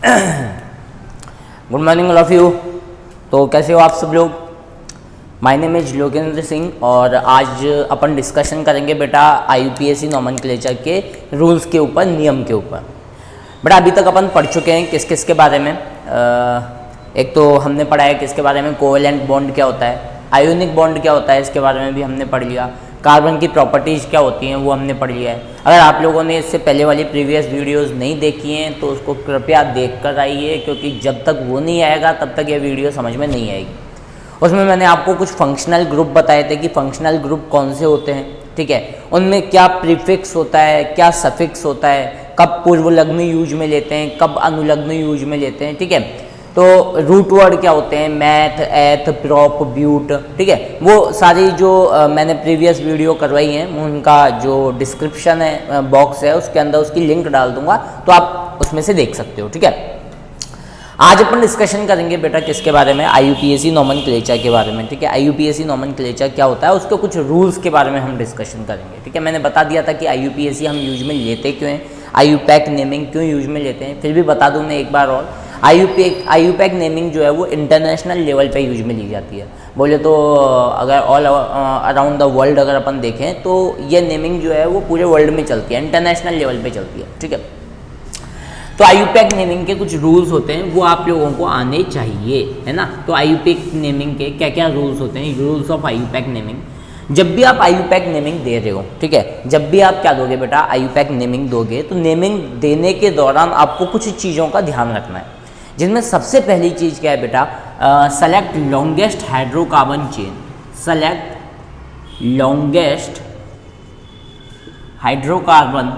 Good morning all of you. तो कैसे हो आप सब लोग। My name is Yogendra Singh और आज अपन डिस्कशन करेंगे बेटा IUPAC नॉमेनक्लेचर के रूल्स के ऊपर, नियम के ऊपर। बेटा अभी तक अपन पढ़ चुके हैं किस किस के बारे में। एक तो हमने पढ़ा है किसके बारे में, कोवेलेंट बॉन्ड क्या होता है, आयोनिक बॉन्ड क्या होता है, इसके बारे में भी हमने पढ़ लिया। कार्बन की प्रॉपर्टीज़ क्या होती हैं वो हमने पढ़ लिया है। अगर आप लोगों ने इससे पहले वाली प्रीवियस वीडियोस नहीं देखी हैं तो उसको कृपया देख कर आइए, क्योंकि जब तक वो नहीं आएगा तब तक ये वीडियो समझ में नहीं आएगी। उसमें मैंने आपको कुछ फंक्शनल ग्रुप बताए थे कि फंक्शनल ग्रुप कौन से होते हैं, ठीक है। उनमें क्या प्रीफिक्स होता है, क्या सफिक्स होता है, कब पूर्वलग्न यूज में लेते हैं, कब अनुलग्न यूज में लेते हैं, ठीक है। तो रूट वर्ड क्या होते हैं, मैथ, एथ, प्रॉप, ब्यूट, ठीक है। वो सारी जो मैंने प्रीवियस वीडियो करवाई हैं उनका जो डिस्क्रिप्शन है बॉक्स है उसके अंदर उसकी लिंक डाल दूंगा, तो आप उसमें से देख सकते हो, ठीक है। आज अपन डिस्कशन करेंगे बेटा किसके बारे में, IUPAC नॉमेनक्लेचर के बारे में, ठीक है। IUPAC नॉमेनक्लेचर क्या होता है, उसके कुछ रूल्स के बारे में हम डिस्कशन करेंगे, ठीक है। मैंने बता दिया था कि IUPAC हम यूज में लेते क्यों हैं, IUPAC नेमिंग क्यों यूज में लेते हैं, फिर भी बता दूं मैं एक बार और। IUPAC नेमिंग जो है वो इंटरनेशनल लेवल पे यूज में ली जाती है। बोले तो अगर ऑल अराउंड द वर्ल्ड अगर अपन देखें तो ये नेमिंग जो है वो पूरे वर्ल्ड में चलती है, इंटरनेशनल लेवल पे चलती है, ठीक है। तो IUPAC नेमिंग के कुछ रूल्स होते हैं वो आप लोगों को आने चाहिए, है ना। तो IUPAC नेमिंग के क्या क्या रूल्स होते हैं, रूल्स ऑफ IUPAC नेमिंग। जब भी आप IUPAC नेमिंग दे रहे हो, ठीक है, जब भी आप क्या दोगे बेटा, IUPAC नेमिंग दोगे तो नेमिंग देने के दौरान आपको कुछ चीज़ों का ध्यान रखना है, जिनमें सबसे पहली चीज़ क्या है बेटा, select longest hydrocarbon chain. Select longest hydrocarbon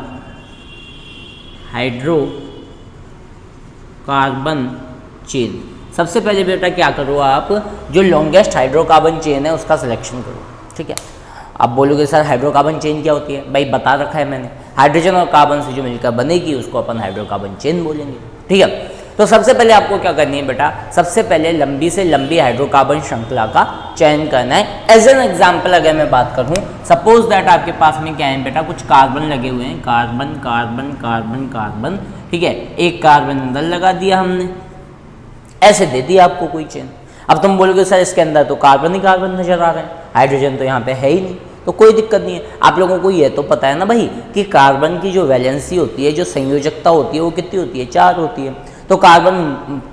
chain. सबसे पहले बेटा क्या करो, आप जो लॉन्गेस्ट हाइड्रोकार्बन चेन है उसका सिलेक्शन करो, ठीक है। आप बोलोगे सर हाइड्रोकार्बन चेन क्या होती है, भाई बता रखा है मैंने, हाइड्रोजन और कार्बन से जो मिलकर बनेगी उसको अपन हाइड्रोकार्बन चेन बोलेंगे, ठीक है। तो सबसे पहले आपको क्या करनी है बेटा, सबसे पहले लंबी से लंबी हाइड्रोकार्बन श्रृंखला का चयन करना है। एज एन एग्जाम्पल अगर मैं बात करूं, सपोज दैट आपके पास में क्या है बेटा, कुछ कार्बन लगे हुए हैं, कार्बन कार्बन कार्बन कार्बन, ठीक है। एक कार्बन अंदर लगा दिया हमने, ऐसे दे दिया आपको कोई चेन। अब तुम बोलोगे सर इसके अंदर तो कार्बन ही कार्बन नजर आ रहे हैं, हाइड्रोजन तो यहाँ पे है ही नहीं, तो कोई दिक्कत नहीं है। आप लोगों को ये तो पता है ना भाई कि कार्बन की जो वैलेंसी होती है, जो संयोजकता होती है वो कितनी होती है, 4 होती है। तो कार्बन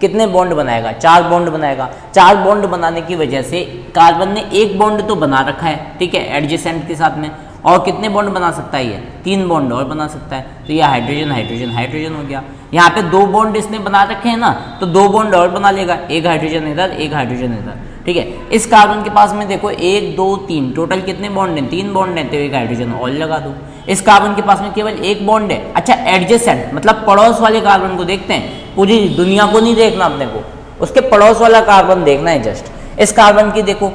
कितने बॉन्ड बनाएगा, 4 बॉन्ड बनाएगा। 4 बॉन्ड बनाने की वजह से कार्बन ने एक बॉन्ड तो बना रखा है, ठीक है, एडजेसेंट के साथ में, और कितने बॉन्ड बना सकता है ये, 3 बॉन्ड और बना सकता है। तो ये हाइड्रोजन हाइड्रोजन हाइड्रोजन हो गया। यहाँ पे 2 बॉन्ड इसने बना रखे हैं ना, तो 2 बॉन्ड और बना लेगा, एक हाइड्रोजन इधर एक हाइड्रोजन इधर, ठीक है। इस कार्बन के पास में देखो 1 2 3 टोटल कितने बॉन्ड हैं, 3 बॉन्ड हैं, तो एक हाइड्रोजन और लगा दो। इस कार्बन के पास में केवल 1 बॉन्ड है। अच्छा, एडजेसेंट मतलब पड़ोस वाले कार्बन को देखते हैं, पूरी दुनिया को नहीं देखना अपने को, उसके पड़ोस वाला कार्बन देखना है जस्ट। इस कार्बन की देखो,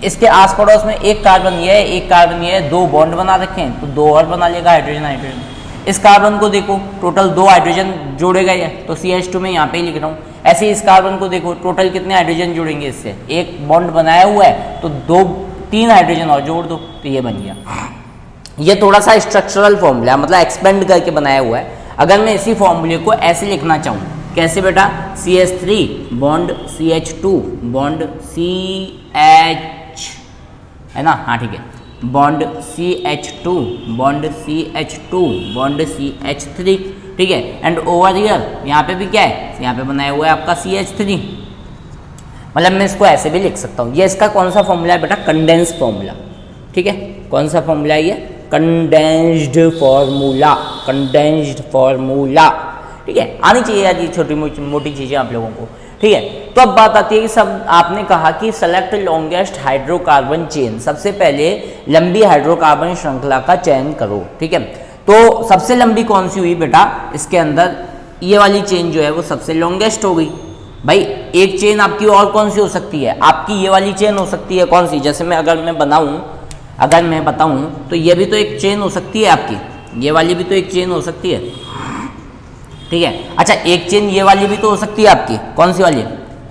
इसके आस पड़ोस में एक कार्बन ये है, एक कार्बन ये है, 2 बॉन्ड बना रखे हैं, तो 2 और बना लेगा, हाइड्रोजन हाइड्रोजन। इस कार्बन को देखो, टोटल 2 हाइड्रोजन जोड़ेगा ये, तो CH2 में यहाँ पे ही लिख रहा हूँ। ऐसे ही इस कार्बन को देखो, टोटल कितने हाइड्रोजन जोड़ेंगे इससे, एक बॉन्ड बनाया हुआ है, तो 3 हाइड्रोजन और जोड़ दो, तो ये बन गया। ये थोड़ा सा स्ट्रक्चरल फॉर्मूला मतलब एक्सपेंड करके बनाया हुआ है। अगर मैं इसी फॉर्मूले को ऐसे लिखना चाहूँ, कैसे बेटा, CH3 bond CH2 bond CH, है ना, हाँ ठीक है, bond CH2 bond CH2 bond CH3, ठीक है। एंड ओवर हियर यहाँ पे भी क्या है, यहाँ पे बनाया हुआ है आपका CH3, मतलब मैं इसको ऐसे भी लिख सकता हूँ। ये इसका कौन सा फॉर्मूला है बेटा, कंडेंस फॉर्मूला, ठीक है। कौन सा फॉर्मूला है ये, कंडेंस्ड फॉर्मूला, कंडेंस्ड फॉर्मूला, ठीक है। आनी चाहिए यार ये छोटी मोटी चीज़ें आप लोगों को, ठीक है। तो अब बात आती है कि सब आपने कहा कि सेलेक्ट लॉन्गेस्ट हाइड्रोकार्बन चेन, सबसे पहले लंबी हाइड्रोकार्बन श्रृंखला का चयन करो, ठीक है। तो सबसे लंबी कौन सी हुई बेटा, इसके अंदर ये वाली चेन जो है वो सबसे लॉन्गेस्ट हो गई। भाई एक चेन आपकी और कौन सी हो सकती है, आपकी ये वाली चेन हो सकती है, कौन सी, जैसे अगर मैं बताऊं तो ये भी तो एक चेन हो सकती है आपकी, ये वाली भी तो एक चेन हो सकती है, ठीक है। अच्छा, एक चेन ये वाली भी तो हो सकती है आपकी, कौन सी वाली,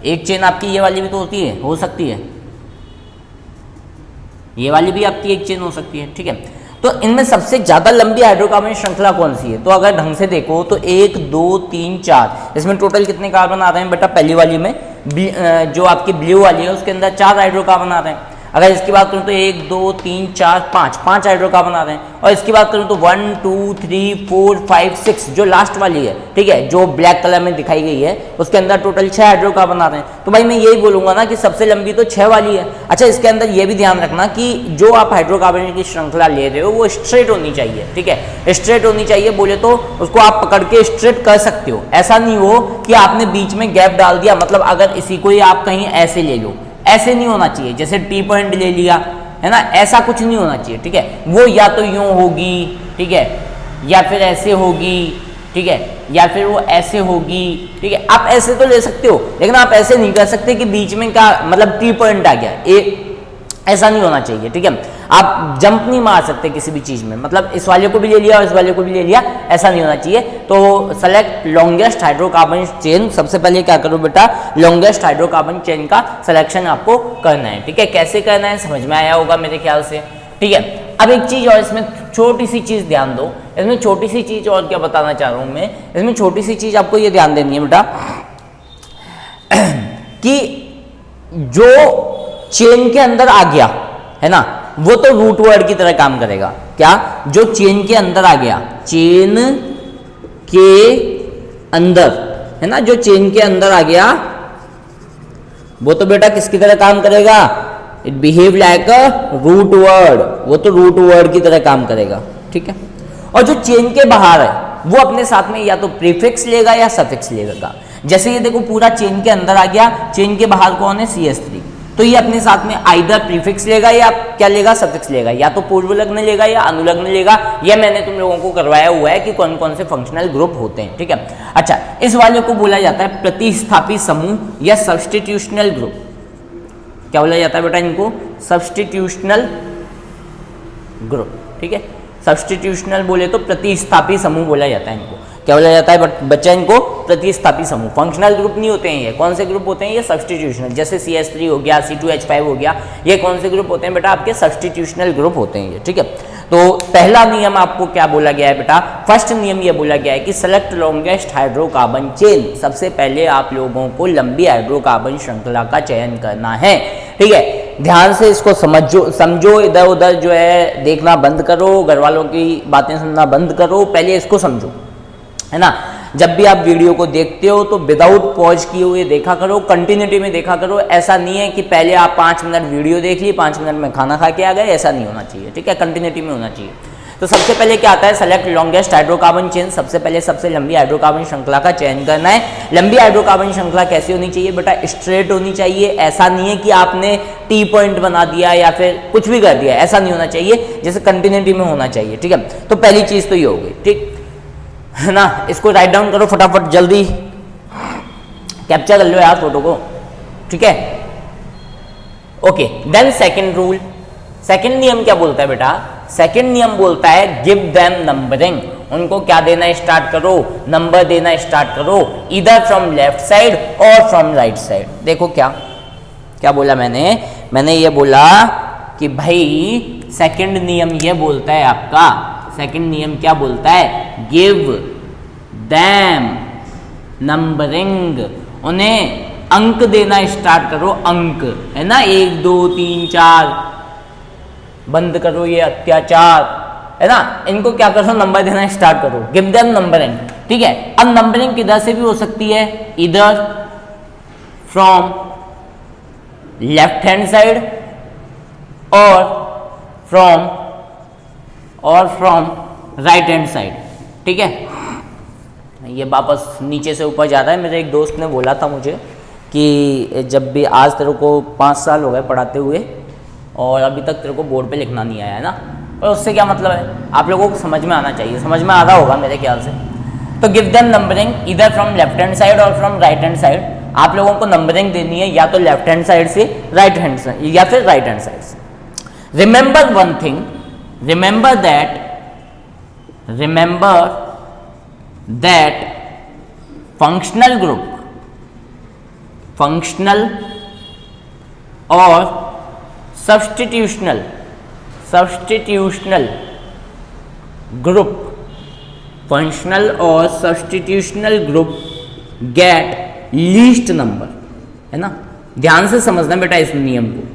एक चेन आपकी ये वाली भी तो होती है, हो सकती है, ये वाली भी आपकी एक चेन हो सकती है, ठीक है। तो इनमें सबसे ज्यादा लंबी हाइड्रोकार्बन श्रृंखला कौन सी है? तो अगर ढंग से देखो तो 1 2 3 4, इसमें टोटल कितने कार्बन आ रहे हैं बेटा? पहली वाली में जो आपकी ब्लू वाली है उसके अंदर 4 हाइड्रोकार्बन आ रहे हैं। अगर इसकी बात करूं तो 1 2 3 4 5 हाइड्रोकार्बन आ रहे हैं। और इसकी बात करूं तो 1 2 3 4 5 6 जो लास्ट वाली है, ठीक है, जो ब्लैक कलर में दिखाई गई है, उसके अंदर टोटल 6 हाइड्रोकार्बन आ रहे हैं। तो भाई मैं यही बोलूंगा ना कि सबसे लंबी तो 6 वाली है। अच्छा, इसके अंदर ये भी ध्यान रखना कि जो आप हाइड्रोकार्बन की श्रृंखला ले रहे हो वो स्ट्रेट होनी चाहिए, ठीक है, स्ट्रेट होनी चाहिए। बोले तो उसको आप पकड़ के स्ट्रेट कर सकते हो, ऐसा नहीं हो कि आपने बीच में गैप डाल दिया। मतलब अगर इसी को ही आप कहीं ऐसे ले लो, ऐसे नहीं होना चाहिए, जैसे टी पॉइंट ले लिया है ना, ऐसा कुछ नहीं होना चाहिए, ठीक है। वो या तो यूं होगी, ठीक है, या फिर ऐसे होगी, ठीक है, या फिर वो ऐसे होगी, ठीक है। आप ऐसे तो ले सकते हो, लेकिन आप ऐसे नहीं कर सकते कि बीच में क्या मतलब टी पॉइंट आ गया, ऐसा नहीं होना चाहिए, ठीक है। आप जंप नहीं मार सकते किसी भी चीज में, मतलब इस वाले को भी ले लिया और इस वाले को भी ले लिया, ऐसा नहीं होना चाहिए। तो सेलेक्ट लॉन्गेस्ट हाइड्रोकार्बन चेन, सबसे पहले क्या करो बेटा, लॉन्गेस्ट हाइड्रोकार्बन चेन का सिलेक्शन आपको करना है, ठीक है। कैसे करना है समझ में आया होगा मेरे ख्याल से, ठीक है। अब एक चीज और, इसमें छोटी सी चीज ध्यान दो, इसमें छोटी सी चीज और क्या बताना चाह रहा हूं मैं, इसमें छोटी सी चीज आपको ये ध्यान देनी है बेटा कि जो चेन के अंदर आ गया है ना, वो तो रूट वर्ड की तरह काम करेगा। क्या? जो चेन के अंदर आ गया, चेन के अंदर है ना, जो चेन के अंदर आ गया वो तो बेटा किसकी तरह काम करेगा? It behave like a root word, वो तो रूट वर्ड की तरह काम करेगा, ठीक है। और जो चेन के बाहर है वो अपने साथ में या तो प्रीफिक्स लेगा या सफिक्स लेगा। जैसे ये देखो पूरा चेन के अंदर आ गया, चेन के बाहर कौन है? CH3, तो ये अपने साथ में आइदर प्रीफिक्स लेगा या क्या लेगा? सफिक्स लेगा, या तो पूर्व लग्न लेगा या अनुलग्न लेगा। ये मैंने तुम लोगों को करवाया हुआ है कि कौन कौन से फंक्शनल ग्रुप होते हैं, ठीक है। अच्छा, इस वाले को बोला जाता है प्रतिस्थापी समूह या सब्स्टिट्यूशनल ग्रुप। क्या बोला जाता है बेटा इनको? सब्स्टिट्यूशनल ग्रुप, ठीक है। सब्स्टिट्यूशनल बोले तो प्रतिस्थापी समूह बोला जाता है इनको। क्या बोला जाता है बच्चा इनको? प्रतिस्थापी समूह। फंक्शनल ग्रुप नहीं होते हैं ये। कौन से ग्रुप होते हैं ये? सब्स्टिट्यूशनल। जैसे CH3 हो गया, C2H5 हो गया, ये कौन से ग्रुप होते हैं बेटा? आपके सब्स्टिट्यूशनल ग्रुप होते हैं ये, ठीक है। तो पहला नियम आपको क्या बोला गया है बेटा? फर्स्ट नियम ये बोला गया है कि सेलेक्ट लॉन्गेस्ट हाइड्रोकार्बन चेन। सबसे पहले आप लोगों को लंबी हाइड्रोकार्बन श्रृंखला का चयन करना है, ठीक है। ध्यान से इसको समझो, इधर उधर जो है देखना बंद करो, घर वालों की बातें सुनना बंद करो, पहले इसको समझो, है ना। जब भी आप वीडियो को देखते हो तो विदाउट पॉज किए हुए देखा करो, कंटिन्यूटी में देखा करो। ऐसा नहीं है कि पहले आप 5 मिनट वीडियो देख ली, 5 मिनट में खाना खा के आ गए, ऐसा नहीं होना चाहिए, ठीक है। कंटिन्यूटी में होना चाहिए। तो सबसे पहले क्या आता है? Select longest hydrocarbon chain. सबसे पहले सबसे लंबी हाइड्रोकार्बन श्रृंखला का चयन करना है। लंबी हाइड्रोकार्बन श्रृंखला कैसी होनी चाहिए बेटा? स्ट्रेट होनी चाहिए। ऐसा नहीं है कि आपने टी पॉइंट बना दिया या फिर कुछ भी कर दिया, ऐसा नहीं होना चाहिए, जैसे कंटिन्यूटी में होना चाहिए, ठीक है। तो पहली चीज तो ये हो गई, ठीक है ना। इसको राइट डाउन करो फटाफट, जल्दी कैप्चर कर लो यार फोटो को, ठीक है। Okay, then second rule, second नियम क्या बोलता है बेटा? सेकंड नियम बोलता है गिव देम नंबरिंग। उनको क्या देना स्टार्ट करो? नंबर देना स्टार्ट करो, इधर from left side or from right side. देखो क्या क्या बोला मैंने ये बोला कि भाई सेकंड नियम ये बोलता है आपका, सेकंड नियम क्या बोलता है? Give them numbering. उन्हें अंक देना स्टार्ट करो, अंक, है ना। 1 2 3 4, बंद करो ये अत्याचार, है ना। इनको क्या करो? नंबर देना स्टार्ट करो, गिव देम नंबरिंग, ठीक है। अब नंबरिंग किधर से भी हो सकती है, इधर from left hand side or from right hand side, ठीक है। ये वापस नीचे से ऊपर जा रहा है। मेरे एक दोस्त ने बोला था मुझे कि जब भी आज तेरे को 5 साल हो गए पढ़ाते हुए और अभी तक तेरे को बोर्ड पे लिखना नहीं आया है ना, और उससे क्या मतलब है? आप लोगों को समझ में आना चाहिए, समझ में आ रहा होगा मेरे ख्याल से। तो गिव देम नंबरिंग इधर from left hand side or from right hand side. आप लोगों को नंबरिंग देनी है या तो लेफ्ट हैंड साइड से, राइट हैंड साइड या फिर राइट हैंड साइड से। Remember one thing, remember that functional group, functional और सब्स्टिट्यूशनल ग्रुप, फंक्शनल और substitutional group get least number, है ना। ध्यान से समझना बेटा इस नियम को।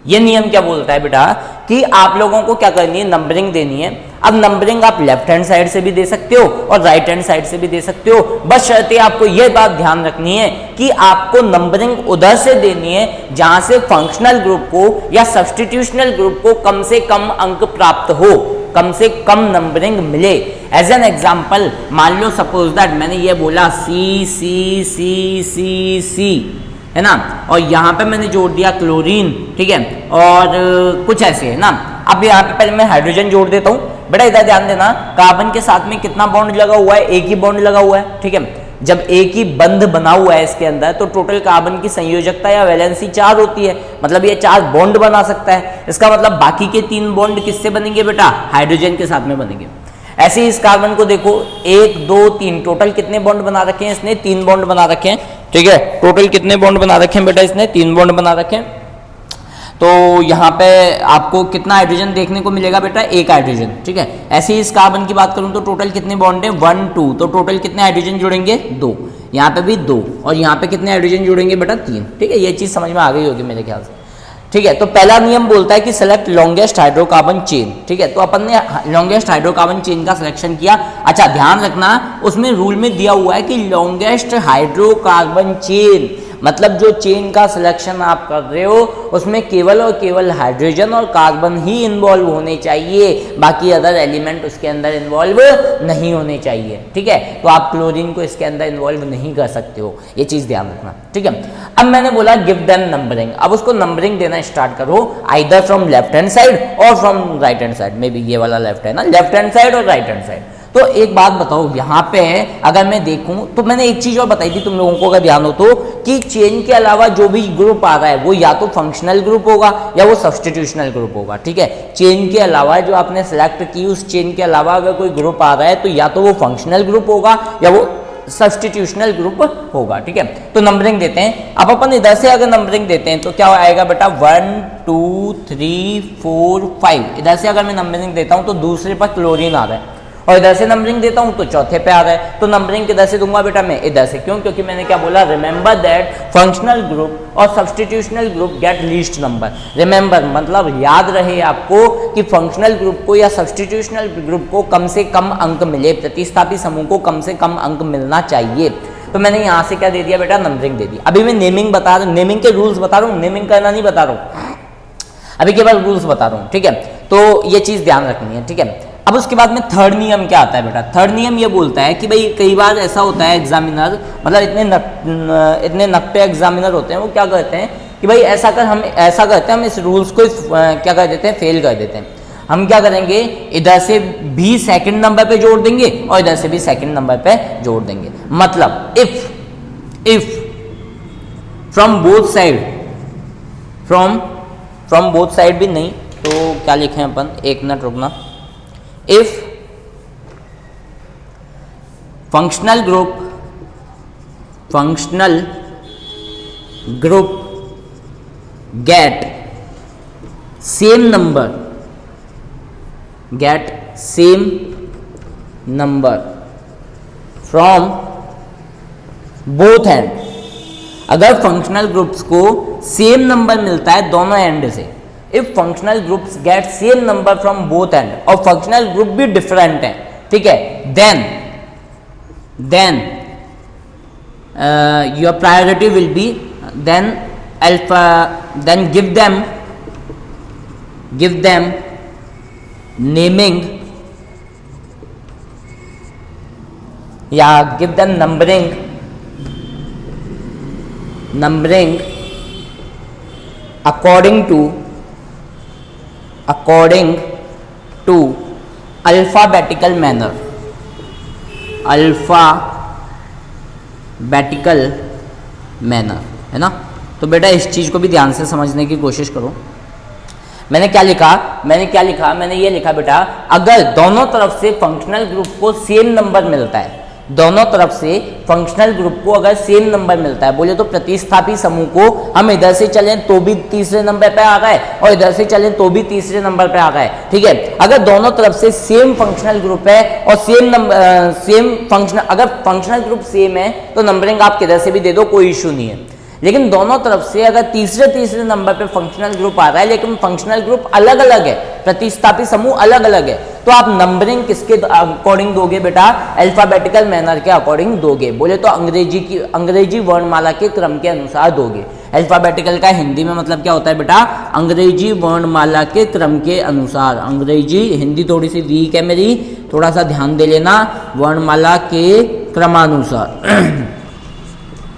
ये नियम क्या बोलता है बेटा कि आप लोगों को क्या करनी है, नंबरिंग देनी है। अब नंबरिंग आप लेफ्ट हैंड साइड से भी दे सकते हो और राइट हैंड साइड से भी दे सकते हो, बस शर्ते आपको यह बात ध्यान रखनी है कि आपको नंबरिंग उधर से देनी है जहां से फंक्शनल ग्रुप को या सब्स्टिट्यूशनल ग्रुप को कम से कम अंक प्राप्त हो, कम से कम नंबरिंग मिले। एज एन एग्जाम्पल मान लो सपोज दैट मैंने ये बोला सी सी सी सी सी, है ना, और यहाँ पे मैंने जोड़ दिया क्लोरीन, ठीक है, और कुछ ऐसे, है ना। अब यहाँ पे पहले मैं हाइड्रोजन जोड़ देता हूँ। बेटा इधर ध्यान देना, कार्बन के साथ में कितना बॉन्ड लगा हुआ है, एक ही बॉन्ड लगा हुआ है, ठीक है। जब एक ही बंध बना हुआ है इसके अंदर तो टोटल कार्बन की संयोजकता या वैलेंसी 4 होती है, मतलब ये 4 बॉन्ड बना सकता है। इसका मतलब बाकी के 3 बॉन्ड किससे बनेंगे बेटा, हाइड्रोजन के साथ में बनेंगे। ऐसे ही इस कार्बन को देखो 1 2 3 टोटल कितने बॉन्ड बना रखे हैं इसने, 3 बॉन्ड बना रखे हैं, ठीक है। टोटल कितने बॉन्ड बना रखे हैं बेटा इसने, 3 बॉन्ड बना रखे हैं। तो यहाँ पे आपको कितना हाइड्रोजन देखने को मिलेगा बेटा, 1 हाइड्रोजन, ठीक है। ऐसे ही इस कार्बन की बात करूँ तो टोटल कितने बॉन्ड है, 1 2, तो टोटल कितने हाइड्रोजन जुड़ेंगे, 2। यहाँ पे भी 2 और यहाँ पे कितने हाइड्रोजन जुड़ेंगे बेटा, 3, ठीक है। ये चीज़ समझ में आ गई होगी मेरे ख्याल से, ठीक है। तो पहला नियम बोलता है कि सेलेक्ट लॉन्गेस्ट हाइड्रोकार्बन चेन, ठीक है। तो अपन ने लॉन्गेस्ट हाइड्रोकार्बन चेन का सिलेक्शन किया। अच्छा ध्यान रखना उसमें रूल में दिया हुआ है कि लॉन्गेस्ट हाइड्रोकार्बन चेन, मतलब जो चेन का सिलेक्शन आप कर रहे हो उसमें केवल और केवल हाइड्रोजन और कार्बन ही इन्वॉल्व होने चाहिए, बाकी अदर एलिमेंट उसके अंदर इन्वॉल्व नहीं होने चाहिए, ठीक है। तो आप क्लोरीन को इसके अंदर इन्वॉल्व नहीं कर सकते हो, ये चीज़ ध्यान रखना, ठीक है। अब मैंने बोला गिव देम नंबरिंग, अब उसको नंबरिंग देना स्टार्ट करो, either from left hand side or from right hand side, maybe ये वाला लेफ्ट है ना, लेफ्ट हैंड साइड और राइट हैंड साइड। तो एक बात बताओ यहाँ पे अगर मैं देखूं तो मैंने एक चीज और बताई थी तुम लोगों को, अगर ध्यान हो तो, कि चेन के अलावा जो भी ग्रुप आ रहा है वो या तो फंक्शनल ग्रुप होगा या वो सब्स्टिट्यूशनल ग्रुप होगा, ठीक है। चेन के अलावा जो आपने सेलेक्ट की उस चेन के अलावा अगर कोई ग्रुप आ रहा है तो या तो वो फंक्शनल ग्रुप होगा या वो सब्स्टिट्यूशनल ग्रुप होगा, ठीक है। तो नंबरिंग देते हैं। अब अपन इधर से अगर नंबरिंग देते हैं तो क्या आएगा बेटा, 1 2 3 4 5। इधर से अगर मैं नंबरिंग देता हूं तो दूसरे पर क्लोरीन आ रहा है, और इधर से नंबरिंग देता हूं तो चौथे पे आ रहा है। तो नंबरिंग किधर से दूंगा बेटा, मैं इधर से। क्यों, क्योंकि मैंने क्या बोला, रिमेंबर दैट फंक्शनल ग्रुप और substitutional group get least number. Remember मतलब याद रहे आपको कि फंक्शनल ग्रुप को या सब्स्टिट्यूशनल ग्रुप को कम से कम अंक मिले, प्रतिस्थापी समूह को कम से कम अंक मिलना चाहिए। तो मैंने यहाँ से क्या दे दिया बेटा, नंबरिंग दे दी। अभी मैं नेमिंग बता रहा हूँ, नेमिंग के रूल्स बता रहा हूँ, नेमिंग करना नहीं बता रहा हूँ, अभी केवल रूल्स बता रहा हूँ, ठीक है। तो ये चीज़ ध्यान रखनी है, ठीक है। अब उसके बाद में थर्ड नियम क्या आता है बेटा, थर्ड नियम ये बोलता है कि भाई कई बार ऐसा होता है एग्जामिनर, मतलब इतने नकटे एग्जामिनर होते हैं, वो क्या करते हैं कि भाई ऐसा करते हैं, हम इस रूल्स को क्या कर देते हैं, फेल कर देते हैं। हम क्या करेंगे, इधर से भी सेकंड नंबर पे जोड़ देंगे और इधर से भी सेकंड नंबर पे जोड़ देंगे। मतलब if from both side, from both side भी नहीं तो क्या लिखें अपन, एक मिनट रुकना। If functional group get same number from both end, अगर फंक्शनल ग्रुप्स को सेम नंबर मिलता है दोनों एंड से, if functional groups get same number from both end, और फंक्शनल ग्रुप भी डिफरेंट है, ठीक है, then your priority will be then alpha, then give them naming या give them numbering according to alphabetical manner, है ना। तो बेटा इस चीज़ को भी ध्यान से समझने की कोशिश करो। मैंने क्या लिखा, मैंने ये लिखा बेटा, अगर दोनों तरफ से फंक्शनल ग्रुप को सेम नंबर मिलता है, दोनों तरफ से फंक्शनल ग्रुप को अगर सेम नंबर मिलता है, बोले तो प्रतिस्थापी समूह को हम इधर से चलें तो भी तीसरे नंबर पे आ रहा है और इधर से चलें तो भी तीसरे नंबर पे आ रहा है, ठीक है। अगर दोनों तरफ से सेम फंक्शनल ग्रुप है और सेम फंक्शनल, अगर फंक्शनल ग्रुप सेम है तो नंबरिंग आप किधर से भी दे दो, कोई इशू नहीं है। लेकिन दोनों तरफ से अगर तीसरे नंबर पे फंक्शनल ग्रुप आ रहा है लेकिन फंक्शनल ग्रुप अलग अलग है, प्रतिस्थापी समूह अलग अलग है, तो आप नंबरिंग किसके अकॉर्डिंग दोगे बेटा? अल्फाबेटिकल मैनर के अकॉर्डिंग दोगे, बोले तो अंग्रेजी वर्णमाला के क्रम के अनुसार दोगे। अल्फाबेटिकल का हिंदी में मतलब क्या होता है बेटा? अंग्रेजी वर्णमाला के क्रम के अनुसार। अंग्रेजी, हिंदी थोड़ी सी वीक है मेरी, थोड़ा सा ध्यान दे लेना, वर्णमाला के क्रमानुसार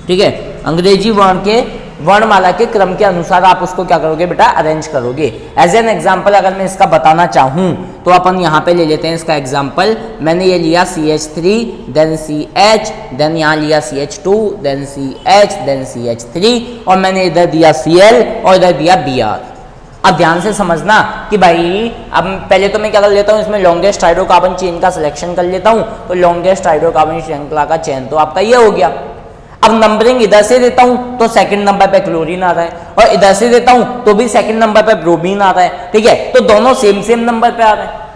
ठीक है, अंग्रेजी वर्णमाला के क्रम के अनुसार आप उसको क्या करोगे बेटा? अरेंज करोगे। एज एन एग्जाम्पल अगर मैं इसका बताना चाहूँ तो अपन यहाँ पे ले लेते हैं इसका एग्जाम्पल। मैंने ये लिया CH3, देन CH, देन यहाँ लिया CH2, then CH, then CH3 और मैंने इधर दिया Cl और इधर दिया Br। अब ध्यान से समझना कि भाई अब पहले तो मैं क्या कर लेता हूँ, इसमें लॉन्गेस्ट हाइड्रोकार्बन चेन का सिलेक्शन कर लेता हूँ। तो लॉन्गेस्ट हाइड्रोकार्बन श्रृंखला का चेन तो आपका ये हो गया। अब नंबरिंग इधर से देता हूं तो सेकंड नंबर पे क्लोरीन आ रहा है और इधर से देता हूं तो भी सेकंड नंबर पे ब्रोमीन आ रहा है, ठीक है। तो दोनों सेम नंबर पे आ रहे हैं।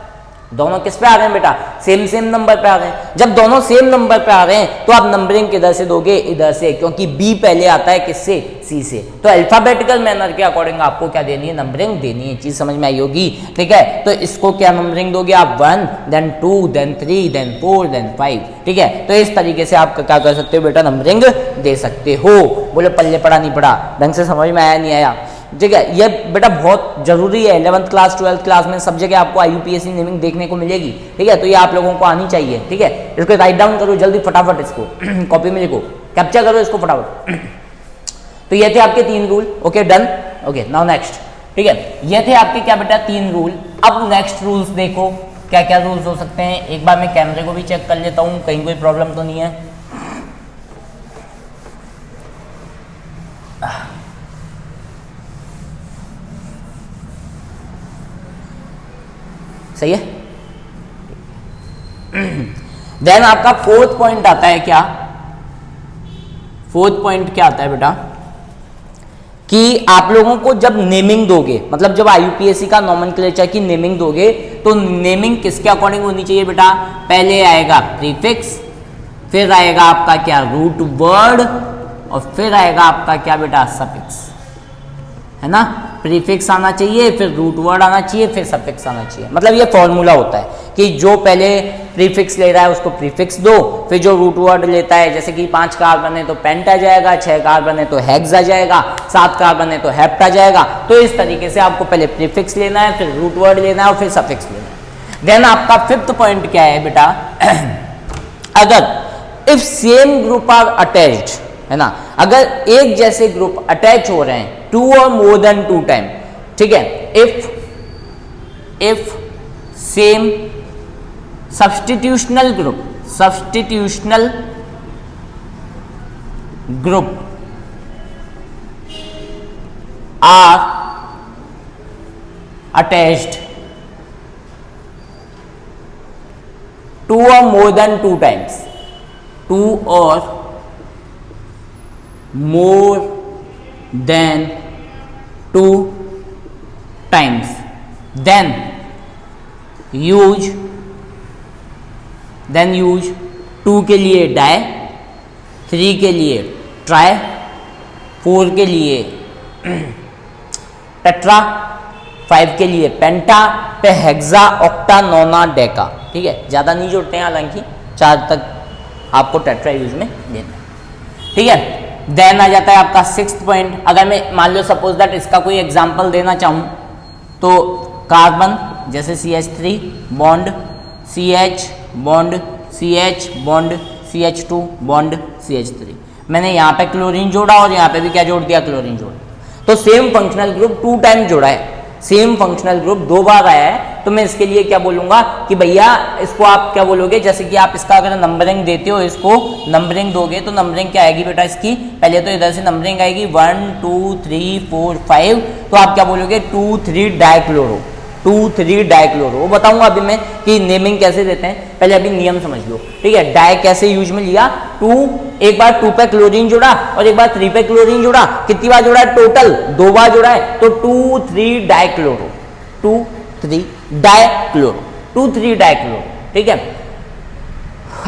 दोनों किस पे आ रहे हैं बेटा? सेम नंबर पे आ रहे हैं। जब दोनों सेम नंबर पे आ रहे हैं तो आप नंबरिंग किधर से दोगे? इधर से, क्योंकि बी पहले आता है किससे? सी से। तो अल्फाबेटिकल मैनर के अकॉर्डिंग आपको क्या देनी है? नंबरिंग देनी है। चीज समझ में आई होगी, ठीक है। तो इसको क्या नंबरिंग दोगे आप? 1, देन 2, देन 3, देन 4, देन 5, ठीक है। तो इस तरीके से आप क्या कर सकते हो बेटा? नंबरिंग दे सकते हो। बोले पल्ले पड़ा नहीं पड़ा, ढंग से समझ में आया नहीं आया, ठीक है। ये बेटा बहुत जरूरी है। 11th क्लास 12th क्लास में सब जगह आपको IUPAC नेमिंग देखने को मिलेगी, ठीक है। तो ये आप लोगों को आनी चाहिए, ठीक है। इसको राइट डाउन करो जल्दी फटाफट, इसको कॉपी में लिखो, कैप्चर करो इसको फटाफट। तो ये थे आपके 3 rule, okay done, okay now next, ठीक है। ये थे आपके क्या बेटा? 3 रूल। अब नेक्स्ट रूल्स देखो क्या क्या रूल्स हो सकते हैं। एक बार मैं कैमरे को भी चेक कर लेता हूँ कहीं कोई प्रॉब्लम तो नहीं है। सही है। देन आपका 4th पॉइंट आता है क्या? 4th पॉइंट क्या आता है बेटा? कि आप लोगों को जब नेमिंग दोगे, मतलब जब IUPAC का नॉमेनक्लेचर की नेमिंग दोगे तो नेमिंग किसके अकॉर्डिंग होनी चाहिए बेटा? पहले आएगा प्रीफिक्स, फिर आएगा आपका क्या? रूट वर्ड, और फिर आएगा आपका क्या बेटा? सफिक्स, है ना। प्रीफिक्स आना चाहिए, फिर रूट वर्ड आना चाहिए, फिर सफिक्स आना चाहिए। मतलब ये फॉर्मूला होता है कि जो पहले प्रीफिक्स ले रहा है उसको प्रीफिक्स दो, फिर जो रूट वर्ड लेता है, जैसे कि 5 कार्बन है तो पेंट आ जाएगा, 6 कार्बन है तो हेक्स आ जाएगा, 7 कार्बन है तो हेप्ट आ जाएगा। तो इस तरीके से आपको पहले प्रीफिक्स लेना है, फिर रूट वर्ड लेना है और फिर सफिक्स लेना है। देन आपका 5th पॉइंट क्या है बेटा? अगर if same group are attached, है ना, अगर एक जैसे ग्रुप अटैच हो रहे हैं 2 और मोर देन 2 टाइम, ठीक है। If same substitutional group are attached 2 or more than 2 times, 2 or more than 2 times, then use 2 के लिए डाई, 3 के लिए ट्राई, 4 के लिए टेट्रा, 5 के लिए पेंटा, पे हेक्सा, ऑक्टा, नोना, डेका, ठीक है। ज़्यादा नहीं जोड़ते हैं, हालांकि 4 तक आपको टेट्रा यूज में देना है, ठीक है। देन आ जाता है आपका 6th पॉइंट। अगर मैं मान लो सपोज दैट इसका कोई एग्जांपल देना चाहूँ तो कार्बन जैसे CH3 bond CH bond CH bond CH2 bond CH3, मैंने यहाँ पे क्लोरीन जोड़ा और यहाँ पे भी क्या जोड़ दिया? क्लोरीन जोड़ दिया। तो सेम फंक्शनल ग्रुप 2 टाइम जोड़ा है, सेम फंक्शनल ग्रुप 2 बार आया है। तो मैं इसके लिए क्या बोलूंगा कि भैया इसको आप क्या बोलोगे? जैसे कि आप इसका अगर नंबरिंग देते हो, इसको नंबरिंग दोगे तो नंबरिंग क्या आएगी बेटा इसकी? पहले तो इधर से नंबरिंग आएगी 1 2 3 4 5, तो आप क्या बोलोगे? 2 3 डाइक्लोरो, 2,3 डाइक्लोरो। वो बताऊंगा अभी मैं कि नेमिंग कैसे देते हैं, पहले अभी नियम समझ लो, ठीक है। डाई कैसे यूज में लिया, 2, एक बार 2 पे क्लोरीन जुड़ा और एक बार 3 पे क्लोरीन जुड़ा, कितनी बार जुड़ा है टोटल, 2 बार जुड़ा है, तो 2,3 डाइक्लोरो, 2,3 डाइक्लोरो, 2,3 डाइक्लोरो, ठीक है।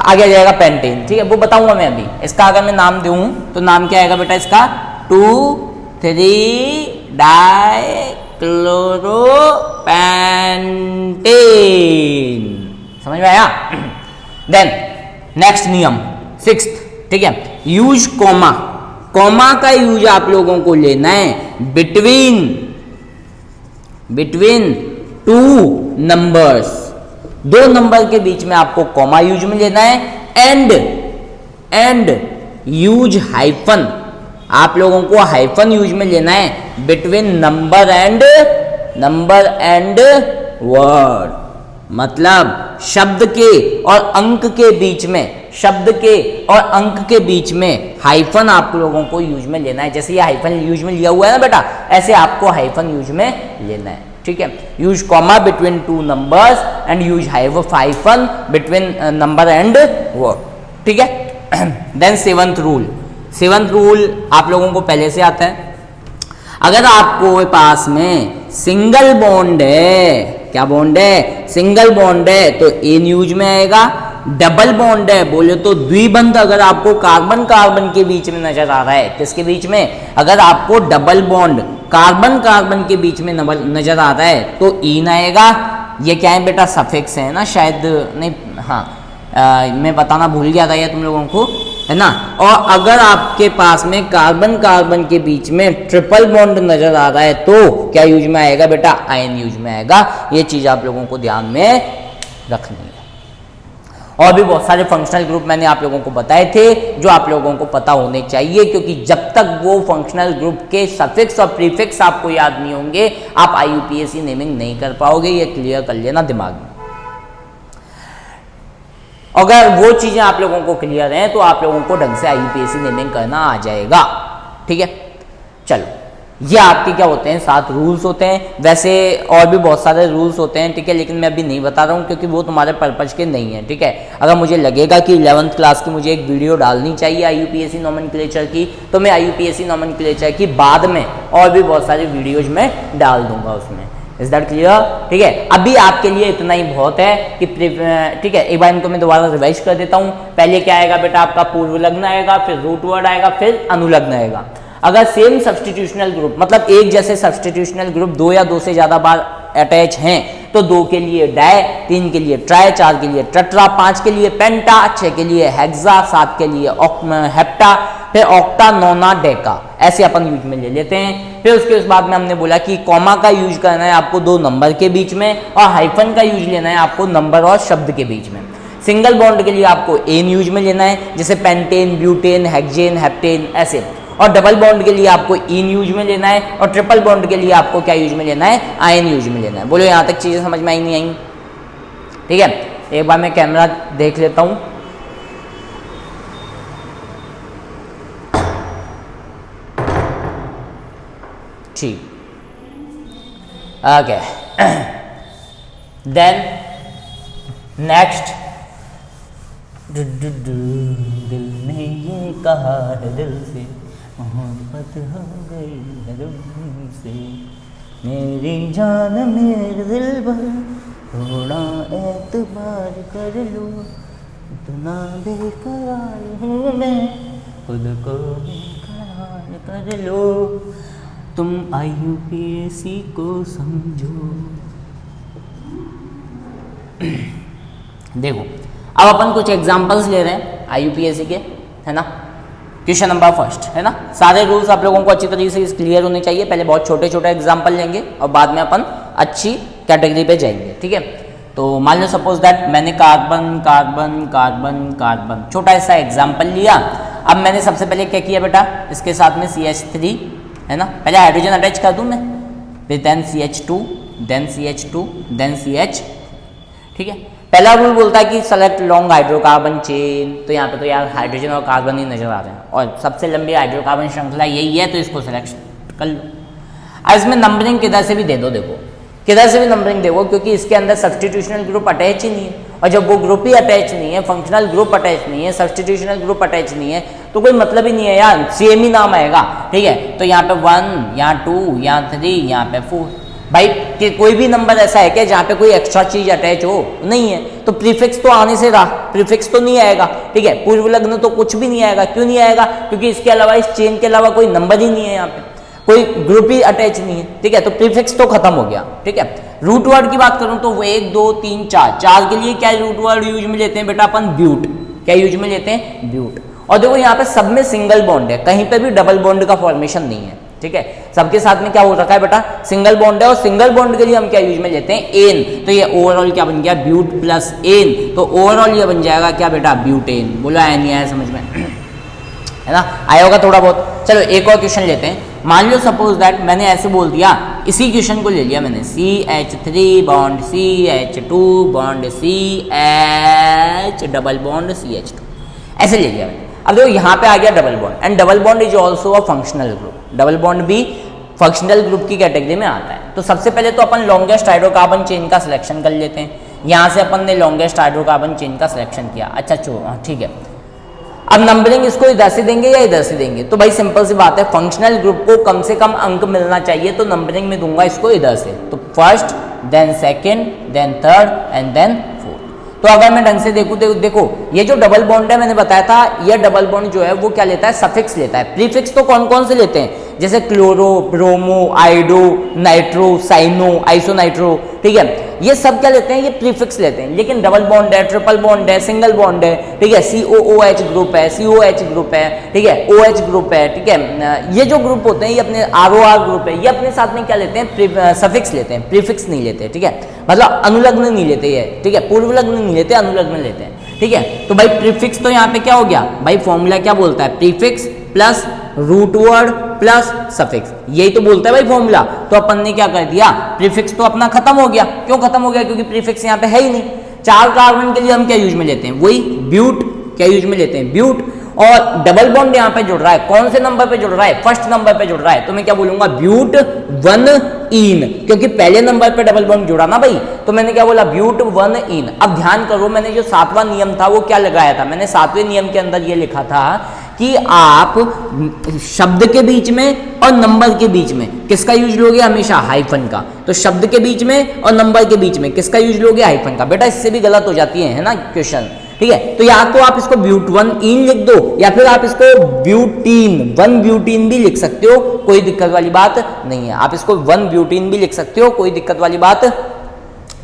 आगे आ जाएगा पेंटेन, ठीक है, वो बताऊंगा मैं अभी। इसका अगर मैं नाम दूं तो नाम क्या आएगा बेटा इसका, 2,3 डाइक्लोरो पेंटेन। समझ में आया? देन नेक्स्ट नियम 6th, ठीक है, यूज कॉमा। कॉमा का यूज आप लोगों को लेना है बिटवीन 2 नंबर्स, 2 नंबर के बीच में आपको कॉमा यूज में लेना है। एंड यूज हाइफन, आप लोगों को हाइफन यूज में लेना है बिटवीन नंबर एंड वर्ड, मतलब शब्द के और अंक के बीच में, शब्द के और अंक के बीच में हाइफन आप लोगों को यूज में लेना है। जैसे ये हाइफन यूज में लिया हुआ है ना बेटा, ऐसे आपको हाइफन यूज में लेना है, ठीक है। Use comma between 2 numbers and use hyphen between number and word, ठीक है। देन 7th रूल आप लोगों को पहले से आता है। अगर आपको पास में सिंगल बॉन्ड है, क्या बॉन्ड है, सिंगल बॉन्ड है, तो एन यूज में आएगा। डबल बॉन्ड है बोले तो द्विबंध, अगर आपको कार्बन कार्बन के बीच में नजर आ रहा है, किसके बीच में, अगर आपको डबल बॉन्ड कार्बन कार्बन के बीच में नजर आ रहा है तो ईन आएगा। ये क्या है बेटा, सफिक्स है ना शायद, नहीं, हाँ मैं बताना भूल गया था ये तुम लोगों को, है ना। और अगर आपके पास में कार्बन कार्बन के बीच में ट्रिपल बॉन्ड नजर आ रहा है तो क्या यूज में आएगा बेटा, आयन यूज में आएगा। ये चीज आप लोगों को ध्यान में रखनी है। और भी बहुत सारे फंक्शनल ग्रुप मैंने आप लोगों को बताए थे जो आप लोगों को पता होने चाहिए, क्योंकि जब तक वो फंक्शनल ग्रुप के सफिक्स और प्रीफिक्स आपको याद नहीं होंगे आप IUPAC नेमिंग नहीं कर पाओगे। ये क्लियर कर लेना दिमाग में। अगर वो चीजें आप लोगों को क्लियर हैं तो आप लोगों को ढंग से IUPAC नेमिंग करना आ जाएगा, ठीक है। चलो, ये आपके क्या होते हैं, 7 रूल्स होते हैं। वैसे और भी बहुत सारे रूल्स होते हैं, ठीक है, लेकिन मैं अभी नहीं बता रहा हूँ क्योंकि वो तुम्हारे पर्पज के नहीं है, ठीक है। अगर मुझे लगेगा कि 11th क्लास की मुझे एक वीडियो डालनी चाहिए IUPAC नोमेनक्लेचर की, तो मैं IUPAC नोमेनक्लेचर की बाद में और भी बहुत सारी वीडियोज में डाल दूंगा उसमें। Is that clear? ठीक है, अभी आपके लिए इतना ही बहुत है कि ठीक है, एक बार इनको मैं दोबारा रिवाइज कर देता हूँ। पहले क्या आएगा बेटा, आपका पूर्व लग्न आएगा, फिर रूट वर्ड आएगा, फिर अनुलग्न आएगा। अगर सेम सब्स्टिट्यूशनल ग्रुप, मतलब एक जैसे सब्स्टिट्यूशनल ग्रुप 2 या 2 से ज्यादा बार अटैच हैं तो 2 के लिए डाई, 3 के लिए ट्राई, 4 के लिए टेट्रा, 5 के लिए पेंटा, 6 के लिए हेक्सा, 7 के लिए हेप्टा, फिर ऑक्टा, नोना, डेका, ऐसे अपन यूज में ले लेते हैं। फिर उसके बाद में हमने बोला कि कॉमा का यूज करना है आपको 2 नंबर के बीच में, और हाइफन का यूज लेना है आपको नंबर और शब्द के बीच में। सिंगल बॉन्ड के लिए आपको एन यूज में लेना है, जैसे पेंटेन, ब्यूटेन, हेक्सेन, हेप्टेन, ऐसे। और डबल बॉन्ड के लिए आपको इन यूज में लेना है, और ट्रिपल बॉन्ड के लिए आपको क्या यूज में लेना है, आयन यूज में लेना है। बोलो यहाँ तक चीजें समझ में आई नहीं आई? ठीक है, एक बार मैं कैमरा देख लेता हूँ। ठीक, ओके। देन नेक्स्ट, दिल ने ये कहा है दिल से, मोहब्बत हो गई है तुमसे, मेरी जान मेरे दिल पर थोड़ा एतबार कर लो, इतना बेकरार हूँ मैं, खुद को बेकरार कर लो, तुम IUPAC को समझो। देखो, अब अपन कुछ एग्जाम्पल्स ले रहे हैं IUPAC के, है ना। क्वेश्चन नंबर फर्स्ट, है ना। सारे रूल्स आप लोगों को अच्छी तरीके से क्लियर होने चाहिए। पहले बहुत छोटे छोटे एग्जाम्पल लेंगे और बाद में अपन अच्छी कैटेगरी पे जाएंगे, ठीक है। तो मान लो सपोज दैट मैंने कार्बन कार्बन कार्बन कार्बन छोटा सा एग्जाम्पल लिया। अब मैंने सबसे पहले क्या किया बेटा, इसके साथ में CH3, है ना, पहले हाइड्रोजन अटैच कर दूं मैं, फिर then CH2, then CH2, then CH, ठीक है। पहला रूल बोलता है कि सेलेक्ट लॉन्ग हाइड्रोकार्बन चेन, तो यहाँ पे तो यार हाइड्रोजन और कार्बन ही नजर आ रहे हैं, और सबसे लंबी हाइड्रोकार्बन श्रृंखला यही है, तो इसको सेलेक्ट कर लो। अब इसमें नंबरिंग किधर से भी दे दो, देखो किधर से भी नंबरिंग देखो, क्योंकि इसके अंदर सब्स्टिट्यूशनल ग्रुप अटैच ही नहीं है, और जब वो ग्रुप ही अटैच नहीं है, फंक्शनल ग्रुप अटैच नहीं है, सब्स्टिट्यूशनल ग्रुप अटैच नहीं है, तो कोई मतलब ही नहीं है यार, सेम ही नाम आएगा। ठीक है, तो यहाँ पे 1, यहाँ 2, यहाँ 3, यहाँ पे 4। भाई कि कोई भी नंबर ऐसा है क्या जहाँ पे कोई एक्स्ट्रा चीज अटैच हो? नहीं है, तो प्रीफिक्स तो आने से रहा, प्रीफिक्स तो नहीं आएगा। ठीक है, पूर्व लग्न तो कुछ भी नहीं आएगा। क्यों नहीं आएगा? क्योंकि इसके अलावा, इस चेन के अलावा कोई नंबर ही नहीं है, यहाँ पे कोई ग्रुप ही अटैच नहीं है। ठीक है, तो प्रीफिक्स तो खत्म हो गया। ठीक है, रूट वर्ड की बात करूं तो वो 1, 2, 3, 4, 4 के लिए क्या रूट वर्ड यूज में लेते हैं बेटा अपन? ब्यूट। क्या यूज में लेते हैं? ब्यूट। और देखो यहाँ पे सब में सिंगल बॉन्ड है, कहीं पे भी डबल बॉन्ड का फॉर्मेशन नहीं है। ठीक है, सबके साथ में क्या हो रखा है बेटा? सिंगल बॉन्ड है, और सिंगल बॉन्ड के लिए हम क्या यूज में लेते हैं? एन। तो ये ओवरऑल क्या बन गया? But plus ene. तो ओवरऑल ये बन जाएगा क्या बेटा? ब्यूटेन। बोलो आया नहीं आया समझ में? है ना, आया होगा थोड़ा बहुत। चलो एक और क्वेश्चन लेते हैं। मान लो सपोज दैट मैंने ऐसे बोल दिया, इसी क्वेश्चन को ले लिया मैंने, CH3 bond CH2 bond CH double bond CH2, ऐसे ले लिया मैंने। अब देखो यहाँ पे आ गया double bond, and double bond is also a functional group. Double bond भी फंक्शनल ग्रुप की कैटेगरी में आता है। तो सबसे पहले तो अपन लॉन्गेस्ट हाइड्रोकार्बन चेन का सिलेक्शन कर लेते हैं। यहाँ से अपन ने लॉन्गेस्ट हाइड्रोकार्बन चेन का सिलेक्शन किया। अच्छा ठीक है, अब नंबरिंग इसको इधर से देंगे या इधर से देंगे? तो भाई सिंपल सी बात है, फंक्शनल ग्रुप को कम से कम अंक मिलना चाहिए, तो नंबरिंग में दूंगा इसको इधर से। तो first, then second, then third and then fourth. तो अगर मैं ढंग से देखो ये जो डबल बॉन्ड है मैंने बताया था, ये डबल बॉन्ड जो है वो क्या लेता है? सफिक्स लेता है। प्रीफिक्स तो कौन कौन से लेते हैं? जैसे क्लोरो, ब्रोमो, आइडो, नाइट्रो, साइनो, आइसोनाइट्रो। ठीक है, ये सब क्या लेते हैं? ये प्रीफिक्स लेते हैं। लेकिन डबल बॉन्ड है, ट्रिपल बॉन्ड है, सिंगल बॉन्ड है, ठीक है, COOH ग्रुप है, COH ग्रुप है, ठीक है, OH ग्रुप है, ठीक है, ये जो ग्रुप होते हैं ये अपने ROR ग्रुप है, ये अपने साथ में क्या लेते हैं? सफिक्स लेते हैं, प्रीफिक्स नहीं लेते। ठीक है, मतलब अनुलग्न नहीं लेते ये। ठीक है, पूर्व लग्न नहीं लेते, अनुलग्न लेते हैं। ठीक है, तो भाई प्रीफिक्स तो यहाँ पे क्या हो गया भाई? फॉर्मूला क्या बोलता है? Prefix plus root word plus suffix, यही तो बोलता है भाई फॉर्मूला। तो अपन ने क्या कर दिया? प्रीफिक्स तो अपना खत्म हो गया। क्यों खत्म हो गया? क्योंकि प्रीफिक्स यहाँ पे है ही नहीं। 4 कार्बन के लिए हम क्या यूज में लेते हैं? वही ब्यूट। क्या यूज में लेते हैं? ब्यूट। और डबल बॉन्ड यहाँ पे जुड़ रहा है, कौन से नंबर पे जुड़ रहा है? फर्स्ट नंबर पे जुड़ रहा है, तो मैं क्या बोलूंगा? ब्यूट 1 इन, क्योंकि पहले नंबर पे डबल बॉन्ड जुड़ा ना भाई, तो मैंने क्या बोला? ब्यूट 1 इन। अब ध्यान करो, मैंने जो 7वां नियम था वो क्या लगाया था? मैंने 7वें नियम के अंदर ये लिखा था कि आप शब्द के बीच में और नंबर के बीच में किसका यूज लोगे? हमेशा हाइफन का। तो शब्द के बीच में और नंबर के बीच में किसका यूज लोगे? हाइफन का। बेटा इससे भी गलत हो जाती है ना क्वेश्चन। ठीक है, तो या तो आप इसको ब्यूट 1 इन लिख दो, या फिर आप इसको ब्यूटीन 1 ब्यूटीन भी लिख सकते हो, कोई दिक्कत वाली बात नहीं है। आप इसको 1 ब्यूटीन भी लिख सकते हो, कोई दिक्कत वाली बात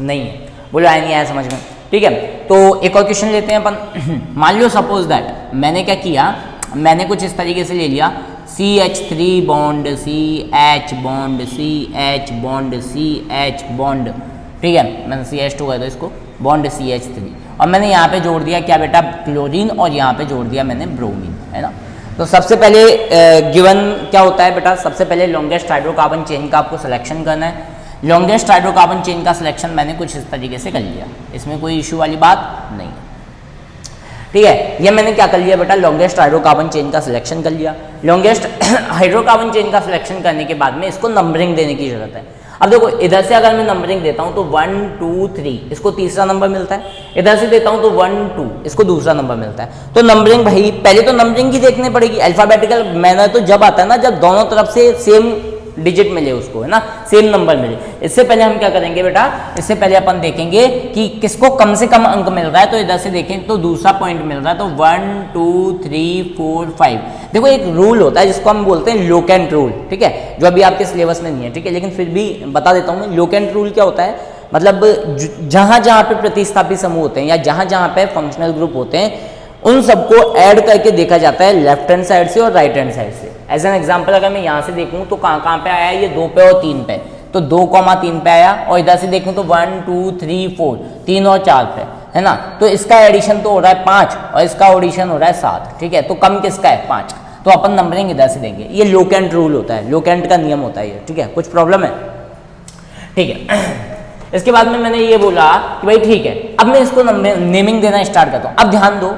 नहीं है। बोलो आया नहीं आया समझ में? ठीक है, तो एक और क्वेश्चन लेते हैं अपन। मान लो सपोज दैट मैंने क्या किया, मैंने कुछ इस तरीके से ले लिया, CH3 bond CH bond CH bond CH bond. ठीक है, मैंने CH2 कर दो इसको, बॉन्ड CH3, और मैंने यहाँ पे जोड़ दिया क्या बेटा? क्लोरीन, और यहाँ पे जोड़ दिया मैंने ब्रोमीन। है ना, तो सबसे पहले गिवन क्या होता है बेटा? सबसे पहले लॉन्गेस्ट हाइड्रोकार्बन चेन का आपको सिलेक्शन करना है। लॉन्गेस्ट हाइड्रोकार्बन चेन का सिलेक्शन मैंने कुछ इस तरीके से कर लिया, इसमें कोई इशू वाली बात नहीं है। ठीक है, ये मैंने क्या कर लिया बेटा? लॉन्गेस्ट हाइड्रोकार्बन चेन का सिलेक्शन कर लिया। लॉन्गेस्ट हाइड्रोकार्बन चेन का सिलेक्शन करने के बाद में इसको नंबरिंग देने की जरूरत है। अब देखो इधर से अगर मैं नंबरिंग देता हूं तो 1 2 3 इसको तीसरा नंबर मिलता है, इधर से देता हूं तो 1 2 इसको दूसरा नंबर मिलता है। तो नंबरिंग भाई पहले तो नंबरिंग ही देखनी पड़ेगी। अल्फाबेटिकल मैनर तो जब आता है ना, जब दोनों तरफ से सेम डिजिट मिले उसको, है ना, सेम नंबर मिले। इससे पहले हम क्या करेंगे बेटा? इससे पहले अपन देखेंगे कि किसको कम से कम अंक मिल रहा है। तो इधर से देखें तो दूसरा पॉइंट मिल रहा है, तो 1 2 3 4 5। देखो एक रूल होता है जिसको हम बोलते हैं लोकेंट रूल। ठीक है, जो अभी आपके सिलेबस में नहीं है। ठीक है, लेकिन फिर भी बता देता हूँ मैं। लोकेंट रूल क्या होता है? मतलब जहां जहां पे प्रतिस्थापी समूह होते हैं या जहां जहां पे फंक्शनल ग्रुप होते हैं, उन सबको ऐड करके देखा जाता है लेफ्ट हैंड साइड से और राइट हैंड साइड से। एज एन एग्जाम्पल अगर मैं यहाँ से देखूँ तो कहाँ पे आया? ये 2 पे और 3 पे, तो 2,3 पे आया। और इधर से देखूँ तो 1 2 3 4 3 और 4 पे, है ना। तो इसका एडिशन तो हो रहा है 5 और इसका एडिशन हो रहा है 7। ठीक है, तो कम किसका है? 5। तो अपन नंबरिंग इधर से देंगे। ये लोकेंट रूल होता है, लोकेंट का नियम होता है ये। ठीक है, कुछ प्रॉब्लम है? ठीक है, इसके बाद में मैंने ये बोला कि भाई ठीक है, अब मैं इसको नेमिंग देना स्टार्ट करता हूँ। अब ध्यान दो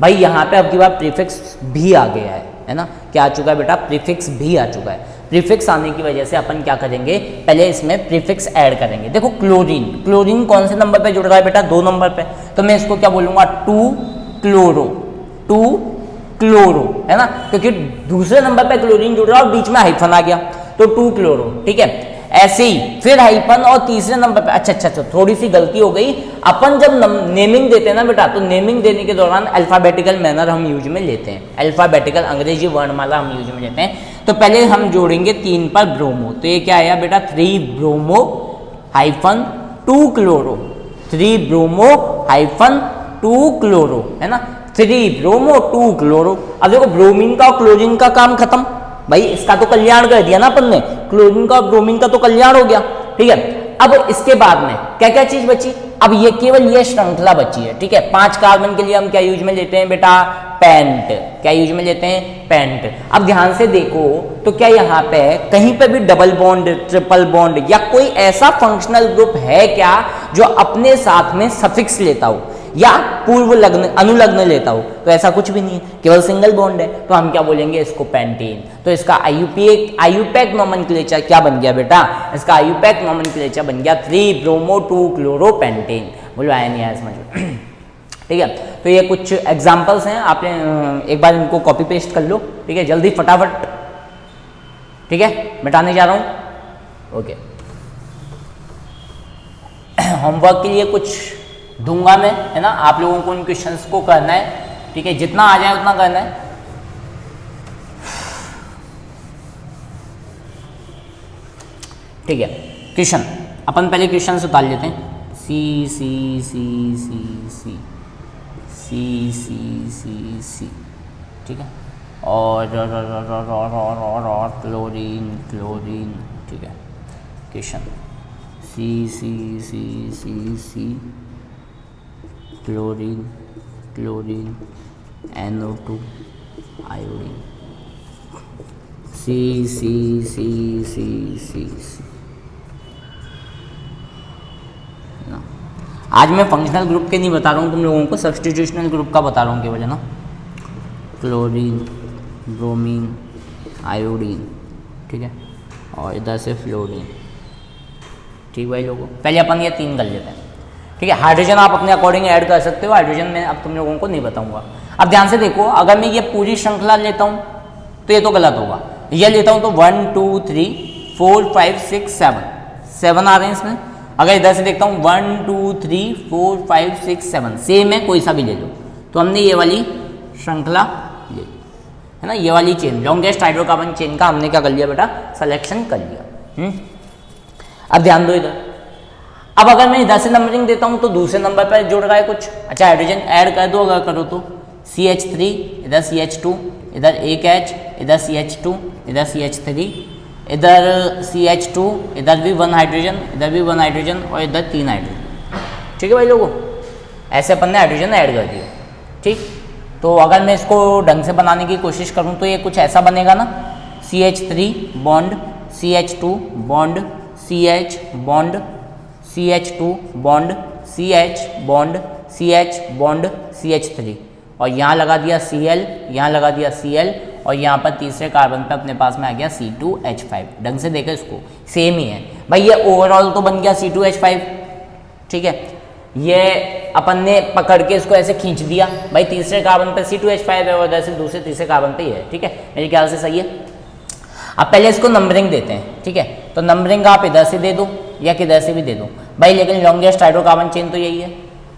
भाई, यहाँ पे अब की बार प्रीफिक्स भी आ गया है ना। क्या आ चुका है बेटा? प्रीफिक्स भी आ चुका है। प्रीफिक्स आने की वजह से अपन क्या करेंगे, पहले इसमें प्रीफिक्स ऐड करेंगे। देखो क्लोरीन, क्लोरीन कौन से नंबर पे जुड़ रहा है बेटा, 2 नंबर पे, तो मैं इसको क्या बोलूंगा, 2 क्लोरो, 2 क्लोरो, है ना, क्योंकि दूसरे नंबर पे क्लोरीन जुड़ रहा है और बीच में हाइफन आ गया, तो 2 क्लोरो, ठीक है। ऐसे ही फिर हाइफन और तीसरे नंबर पे, अच्छा थोड़ी सी गलती हो गई, अपन जब नेमिंग देते हैं ना बेटा, तो नेमिंग देने के दौरान अल्फाबेटिकल मैनर हम यूज में लेते हैं, अल्फाबेटिकल अंग्रेजी वर्णमाला हम यूज में लेते हैं। तो पहले हम जोड़ेंगे 3 पर ब्रोमो, तो ये क्या आया बेटा, 3 bromo hyphen 2 chloro, 3 bromo hyphen 2 chloro, है ना, 3 ब्रोमो 2 क्लोरो। अब देखो ब्रोमीन का और क्लोरीन का काम खत्म, भाई इसका तो कल्याण कर दिया ना अपन ने, क्लोरीन का और ब्रोमीन का तो कल्याण हो गया, ठीक है। अब इसके बाद में क्या क्या चीज बची, अब ये केवल ये श्रृंखला बची है, ठीक है। 5 कार्बन के लिए हम क्या यूज में लेते हैं बेटा, पेंट, क्या यूज में लेते हैं, पेंट। अब ध्यान से देखो तो क्या यहाँ पे कहीं पे भी डबल बॉन्ड, ट्रिपल बॉन्ड या कोई ऐसा फंक्शनल ग्रुप है क्या जो अपने साथ में सफिक्स लेता हो या पूर्व लग्न अनुलग्न लेता हो, तो ऐसा कुछ भी नहीं है, केवल सिंगल बॉन्ड है, तो हम क्या बोलेंगे इसको पेंटीन। तो इसका आईयूपैक नोमेनक्लेचर क्या बन गया बेटा, इसका आईयूपैक नोमेनक्लेचर बन गया 3 ब्रोमो 2 क्लोरो पेंटीन। बोलो आया नहीं आया समझ में, ठीक है। तो ये कुछ एग्जांपल्स हैं, आपने एक बार इनको कॉपी पेस्ट कर लो, ठीक है, जल्दी फटाफट, ठीक है, मिटाने जा रहा हूं, ओके। होमवर्क के लिए कुछ दूंगा मैं, है ना, आप लोगों को इन क्वेश्चंस को करना है, ठीक है, जितना आ जाए उतना करना है। ठीक है, क्वेश्चन अपन पहले क्वेश्चन उतार लेते हैं, सी सी सी सी सी सी सी सी सी, ठीक है, और क्लोरीन क्लोरीन, ठीक है, क्वेश्चन सी सी सी सी सी क्लोरीन क्लोरीन NO2 आयोडीन, सी सी सी सी सी सी। आज मैं फंक्शनल ग्रुप के नहीं बता रहा हूँ तुम लोगों को, सब्स्टिट्यूशनल ग्रुप का बता रहा हूँ केवल, है ना, क्लोरीन ब्रोमीन आयोडीन, ठीक है, और इधर से फ्लोरीन, ठीक भाई लोगों। पहले अपन ये 3 कर लेते हैं, ठीक है। हाइड्रोजन आप अपने अकॉर्डिंग ऐड कर सकते हो, हाइड्रोजन मैं अब तुम लोगों को नहीं बताऊंगा। अब ध्यान से देखो, अगर मैं ये पूरी श्रृंखला लेता हूँ तो ये तो गलत होगा, ये लेता हूँ तो 1 2 3 4 5 6 7 आ रहे हैं इसमें। अगर इधर से देखता हूँ 1 2 3 4 5 6 7 सेम है, कोई सा भी ले लो, तो हमने ये वाली श्रृंखला ले ली, है ना, ये वाली चेन, लॉन्गेस्ट हाइड्रोकार्बन चेन का हमने क्या कर लिया बेटा, सिलेक्शन कर लिया। अब ध्यान दो इधर, अब अगर मैं इधर से नंबरिंग देता हूँ तो दूसरे नंबर पर जुड़ रहा है कुछ, अच्छा हाइड्रोजन ऐड कर दो, अगर करो तो CH3, इधर CH2, इधर एक H, इधर CH2, इधर CH3, इधर CH2, इधर भी 1 हाइड्रोजन, इधर भी 1 हाइड्रोजन और इधर 3 हाइड्रोजन, ठीक है भाई लोगों। ऐसे अपन ने हाइड्रोजन ऐड कर दिया, ठीक। तो अगर मैं इसको ढंग से बनाने की कोशिश करूँ तो ये कुछ ऐसा बनेगा ना, CH3 bond CH2 bond CH bond CH2 bond CH bond CH bond CH3, और यहाँ लगा दिया Cl, यहाँ लगा दिया Cl, और यहाँ पर तीसरे कार्बन पे अपने पास में आ गया C2H5। ढंग से देखो इसको, सेम ही है भाई, ये ओवरऑल तो बन गया C2H5, ठीक है। ये अपन ने पकड़ के इसको ऐसे खींच दिया, भाई तीसरे कार्बन पे C2H5 है और इधर से दूसरे तीसरे कार्बन पे ही है, ठीक है, मेरे ख्याल से सही है। अब पहले इसको नंबरिंग देते हैं, ठीक है, तो नंबरिंग आप इधर से दे दो या किधर से भी दे दो भाई, लेकिन लॉन्गेस्ट हाइड्रोकार्बन चेन तो यही है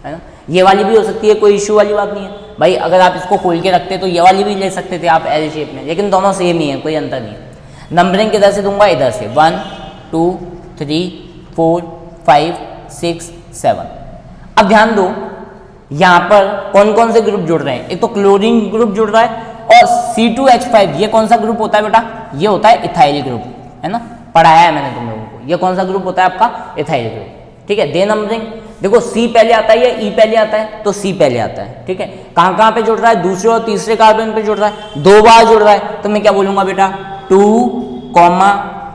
ना। ये वाली भी हो सकती है, कोई इशू वाली बात नहीं है भाई, अगर आप इसको खोल के रखते तो ये वाली भी ले सकते थे आप L शेप में, लेकिन दोनों सेम ही है, कोई अंतर नहीं है। नंबरिंग किधर से दूंगा, इधर से 1 2 3 4 5 6 7। अब ध्यान दो यहाँ पर कौन कौन से ग्रुप जुड़ रहे हैं, एक तो क्लोरीन ग्रुप जुड़ रहा है, और C2H5 ये कौन सा ग्रुप होता है बेटा, ये होता है इथाइल ग्रुप, है ना, पढ़ाया है मैंने तुम लोगों को, ये कौन सा ग्रुप होता है आपका, इथाइल ग्रुप, ठीक है। दे नंबरिंग, देखो C पहले आता है या E पहले आता है, तो C पहले आता है, ठीक है। कहाँ कहाँ पे जुड़ रहा है, दूसरे और तीसरे कार्बन पे जुड़ रहा है, 2 बार जुड़ रहा है, तो मैं क्या बोलूंगा बेटा 2,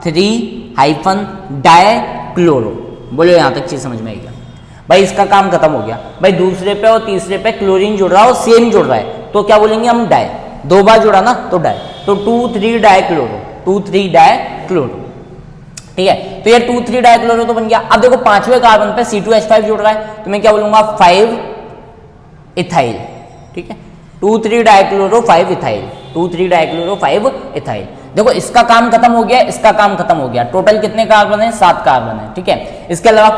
3 हाइफन डाई क्लोरो। बोलो यहाँ तक चीज समझ में आई क्या भाई, इसका काम खत्म हो गया भाई। दूसरे पे और तीसरे पे क्लोरीन जुड़ रहा है और सेम जुड़ रहा है, तो क्या बोलेंगे हम डाई, 2 बार जुड़ा ना तो डाई, तो 2 3 डाई क्लोरो, 2,3 डाइक्लोरो। ठीक है, तो ये 2,3 डाइक्लोरो तो बन गया। अब देखो पांचवें कार्बन पे C2H5 जुड़ रहा है, तो मैं क्या बोलूंगा 5 इथाइल। ठीक है, 2,3 डाइक्लोरो 5 इथाइल, 2,3 डाइक्लोरो 5 इथाइल। देखो इसका काम खत्म हो गया, इसका काम खत्म हो गया। टोटल कितने कार्बन है? 7 कार्बन है। ठीक है, इसके अलावा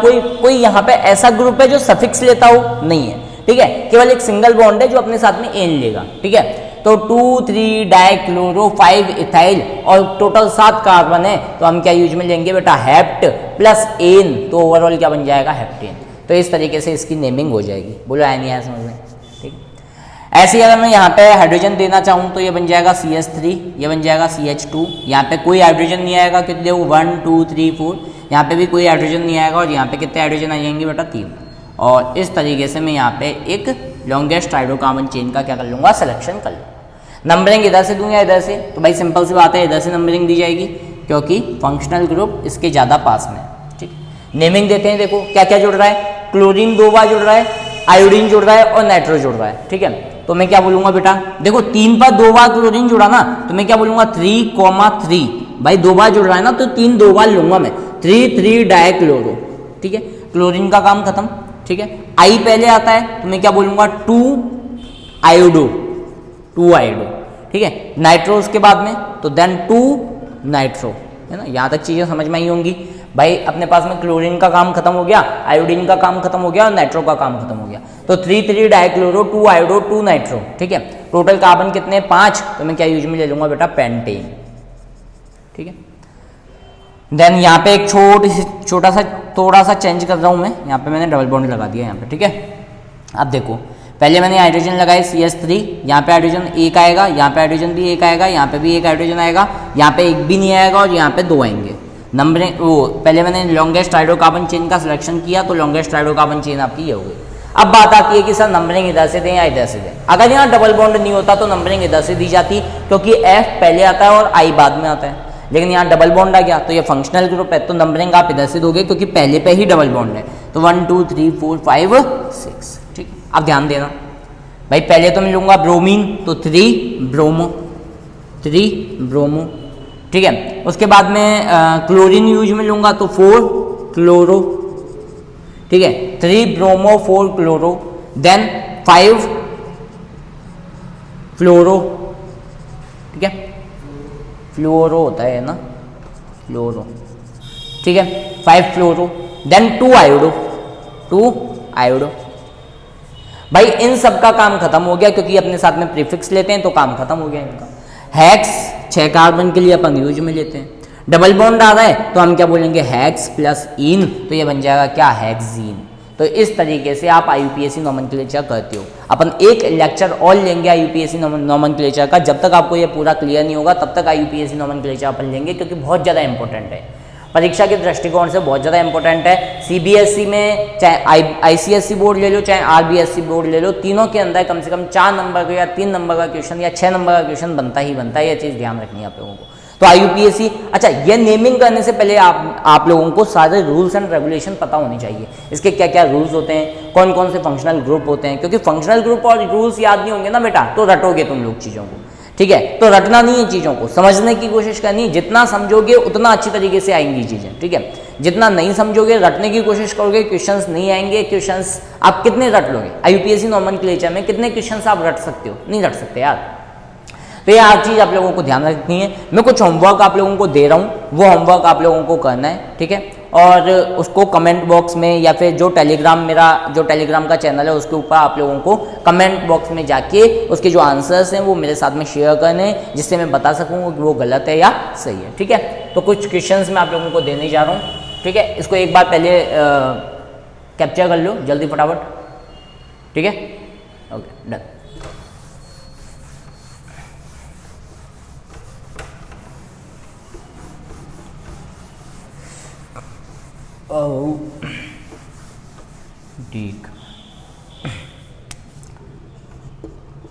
कोई यहाँ पे ऐसा ग्रुप है जो सफिक्स लेता हो? नहीं है। ठीक है, केवल एक सिंगल बॉन्ड है जो अपने साथ में एन लेगा। ठीक है, तो 2,3 डाइक्लोरो 5 इथाइल और टोटल 7 कार्बन है, तो हम क्या यूज में लेंगे बेटा? हेप्ट प्लस एन, तो ओवरऑल क्या बन जाएगा? हेप्टेन। तो इस तरीके से इसकी नेमिंग हो जाएगी। बोलो आया नहीं आया समझ में? ठीक, ऐसे ही अगर मैं यहाँ पे हाइड्रोजन देना चाहूँ तो ये बन जाएगा CH3, ये बन जाएगा CH2। यहाँ पे कोई हाइड्रोजन नहीं आएगा, कितने देखो 1 2 3 4, यहाँ पे भी कोई हाइड्रोजन नहीं आएगा, और यहाँ पे कितने हाइड्रोजन आ जाएंगे बेटा? 3। और इस तरीके से मैं यहाँ पे एक लॉन्गेस्ट हाइड्रोकार्बन चेन का क्या कर लूँगा? सिलेक्शन कर लूँगा। नंबरिंग इधर से दूँ या इधर से? तो भाई सिंपल सी बात है, इधर से नंबरिंग दी जाएगी क्योंकि फंक्शनल ग्रुप इसके ज़्यादा पास में है। ठीक, नेमिंग देते हैं। देखो क्या क्या जुड़ रहा है? क्लोरीन 2 बार जुड़ रहा है, आयोडीन जुड़ रहा है और नाइट्रो जुड़ रहा है। ठीक है, तो मैं क्या बोलूंगा बेटा? देखो 3 पर 2 बार क्लोरीन जुड़ा ना, तो मैं क्या बोलूंगा? 3,3। भाई 2 बार जुड़ रहा है ना, तो 3 2 बार लूंगा मैं, 3,3 डाइक्लोरो। ठीक है, क्लोरीन का काम खत्म। ठीक है, आई पहले आता है, तो मैं क्या बोलूंगा? 2 आयोडो, 2 आयोडो। ठीक है, नाइट्रो उसके बाद में, तो देन 2 नाइट्रो, है ना? यहाँ तक चीज़ें समझ में आई होंगी। भाई अपने पास में क्लोरीन का काम खत्म हो गया, आयोडीन का काम खत्म हो गया और नाइट्रो का काम खत्म हो गया। तो 3,3 डाइक्लोरो 2 आयोडो 2 नाइट्रो। ठीक है, टोटल कार्बन कितने? 5। तो मैं क्या यूज में ले लूंगा बेटा? पेंटेन। ठीक है, देन यहाँ पे एक छोटा सा थोड़ा सा चेंज कर रहा हूँ मैं, यहाँ पे मैंने डबल बॉन्ड लगा दिया यहाँ पे। ठीक है, अब देखो पहले मैंने हाइड्रोजन लगाए CH3, यहाँ पे हाइड्रोजन एक आएगा, यहाँ पे हाइड्रोजन भी एक आएगा, यहाँ पे भी एक हाइड्रोजन आएगा, यहाँ पे एक भी नहीं आएगा और यहाँ पे 2 आएंगे। नंबरिंग वो पहले मैंने लॉन्गेस्ट हाइड्रोकार्बन चेन का सिलेक्शन किया, तो लॉन्गेस्ट हाइड्रोकार्बन चेन आपकी ये हो गई। अब बात आती है कि सर नंबरिंग इधर से दें या इधर से दें। अगर यहाँ डबल बॉन्ड नहीं होता तो नंबरिंग इधर से दी जाती, क्योंकि F पहले आता है और I बाद में आता है। लेकिन यहाँ डबल बॉन्ड आ गया, तो ये फंक्शनल ग्रुप है, तो नंबरिंग आप इधर से दोगे क्योंकि पहले पे ही डबल बॉन्ड है। तो 1 2 3 4 5 6। ठीक, अब ध्यान देना भाई, पहले तो मैं लूँगा ब्रोमीन, तो 3 ब्रोमो, 3 ब्रोमो। ठीक है, उसके बाद में क्लोरीन यूज में लूँगा, तो 4 क्लोरो। ठीक है, 3 ब्रोमो 4 क्लोरो, देन 5 फ्लोरो। ठीक है, फ्लोरो होता है ना, फ्लोरो। ठीक है, 5 फ्लोरो, देन 2 आयोडो, 2 आयोडो। भाई इन सब का काम खत्म हो गया क्योंकि अपने साथ में प्रीफिक्स लेते हैं, तो काम खत्म हो गया इनका। हेक्स 6 कार्बन के लिए अपन यूज में लेते हैं। डबल बॉन्ड आ रहा है तो हम क्या बोलेंगे? हेक्स प्लस इन, तो ये बन जाएगा क्या? हेक्सीन। तो इस तरीके से आप IUPAC नोमेनक्लेचर करते हो। अपन एक लेक्चर और लेंगे IUPAC नोमेनक्लेचर का। जब तक आपको ये पूरा क्लियर नहीं होगा तब तक IUPAC नोमेनक्लेचर अपन लेंगे, क्योंकि बहुत ज़्यादा इंपॉर्टेंट है, परीक्षा के दृष्टिकोण से बहुत ज़्यादा इंपॉर्टेंट है। CBSE में चाहे ICSE बोर्ड ले लो, चाहे RBSE बोर्ड ले लो, तीनों के अंदर कम से कम 4 नंबर का या 3 नंबर का क्वेश्चन या 6 नंबर का क्वेश्चन बनता ही बनता है। ये चीज़ ध्यान रखनी है आप लोगों को। तो IUPAC, अच्छा ये नेमिंग करने से पहले आप लोगों को सारे रूल्स एंड रेगुलेशन पता होने चाहिए। इसके क्या क्या रूल्स होते हैं, कौन कौन से फंक्शनल ग्रुप होते हैं, क्योंकि फंक्शनल ग्रुप और रूल्स याद नहीं होंगे ना बेटा तो रटोगे तुम लोग चीज़ों को। ठीक है, तो रटना नहीं है, चीज़ों को समझने की कोशिश करनी। जितना समझोगे उतना अच्छी तरीके से आएंगी चीज़ें। ठीक है, जितना नहीं समझोगे, रटने की कोशिश करोगे, क्वेश्चंस नहीं आएंगे। क्वेश्चंस आप कितने रट लोगे? IUPAC नोमेनक्लेचर में कितने क्वेश्चंस आप रट सकते हो? नहीं रट सकते यार। तो ये हर चीज़ आप लोगों को ध्यान रखनी है। मैं कुछ होमवर्क आप लोगों को दे रहा हूँ, वो होमवर्क आप लोगों को करना है। ठीक है, और उसको कमेंट बॉक्स में या फिर जो टेलीग्राम का चैनल है उसके ऊपर आप लोगों को कमेंट बॉक्स में जाके उसके जो आंसर्स हैं वो मेरे साथ में शेयर करने, जिससे मैं बता सकूँ कि वो गलत है या सही है। ठीक है, तो कुछ क्वेश्चंस मैं आप लोगों को देने जा रहा हूँ। ठीक है, इसको एक बार पहले कैप्चर कर लो जल्दी फटाफट। ठीक है, ओके डन। ठीक,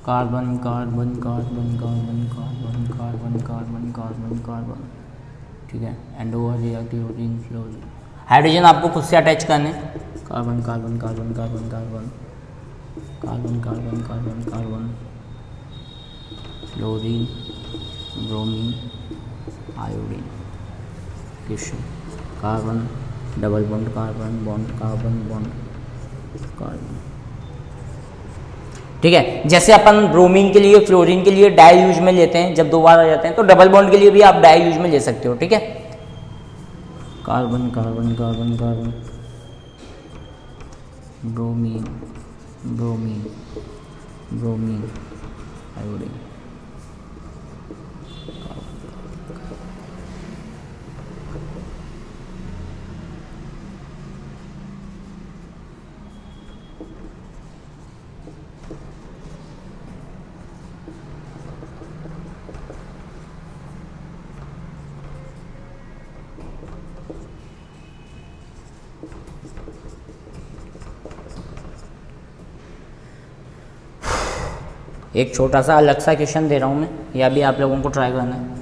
carbon carbon carbon carbon carbon carbon carbon carbon carbon. ठीक है, एंड ओवर या क्लोरीन फ्लोरीन। हाइड्रोजन आपको खुद से अटैच करने, carbon carbon carbon carbon carbon carbon carbon carbon carbon fluorine bromine iodine, question carbon double bond carbon bond carbon bond carbon. ठीक है, जैसे अपन ब्रोमीन के लिए फ्लोरीन के लिए डाई यूज में लेते हैं जब दो बार आ जाते हैं, तो डबल बॉन्ड के लिए भी आप डाई यूज में ले सकते हो। ठीक है, carbon carbon carbon carbon bromine bromine bromine iodine. एक छोटा सा अलग सा क्वेश्चन दे रहा हूँ मैं, या भी आप लोगों को ट्राई करना है।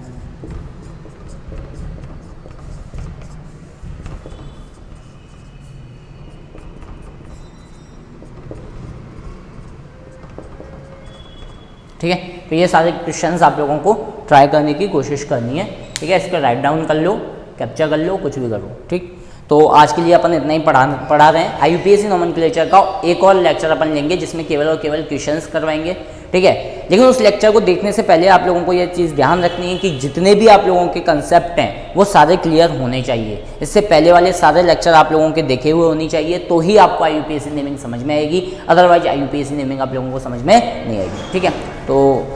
ठीक है, तो ये सारे क्वेश्चंस आप लोगों को ट्राई करने की कोशिश करनी है। ठीक है, इसका राइट डाउन कर लो, कैप्चर कर लो, कुछ भी करो। ठीक, तो आज के लिए अपन इतना ही पढ़ा रहे हैं। IUPAC नोमेनक्लेचर का एक और लेक्चर अपन लेंगे जिसमें केवल और केवल क्वेश्चंस करवाएंगे। ठीक है, लेकिन उस लेक्चर को देखने से पहले आप लोगों को यह चीज़ ध्यान रखनी है कि जितने भी आप लोगों के कंसेप्ट हैं वो सारे क्लियर होने चाहिए। इससे पहले वाले सारे लेक्चर आप लोगों के देखे हुए होने चाहिए, तो ही आपको IUPAC नेमिंग समझ में आएगी, अदरवाइज IUPAC नेमिंग आप लोगों को समझ में नहीं आएगी। ठीक है, तो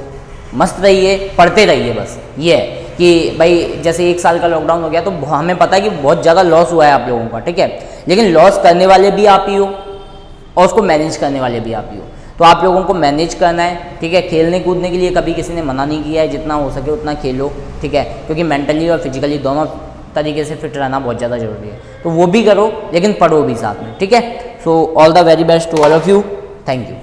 मस्त रहिए, पढ़ते रहिए। बस ये है कि भाई जैसे 1 साल का लॉकडाउन हो गया तो हमें पता है कि बहुत ज़्यादा लॉस हुआ है आप लोगों का। ठीक है, लेकिन लॉस करने वाले भी आप ही हो और उसको मैनेज करने वाले भी आप ही हो, तो आप लोगों को मैनेज करना है। ठीक है, खेलने कूदने के लिए कभी किसी ने मना नहीं किया है, जितना हो सके उतना खेलो। ठीक है, क्योंकि मेंटली और फिजिकली दोनों तरीके से फिट रहना बहुत ज़्यादा जरूरी है, तो वो भी करो लेकिन पढ़ो भी साथ में। ठीक है, so all the very best to all of you, thank you.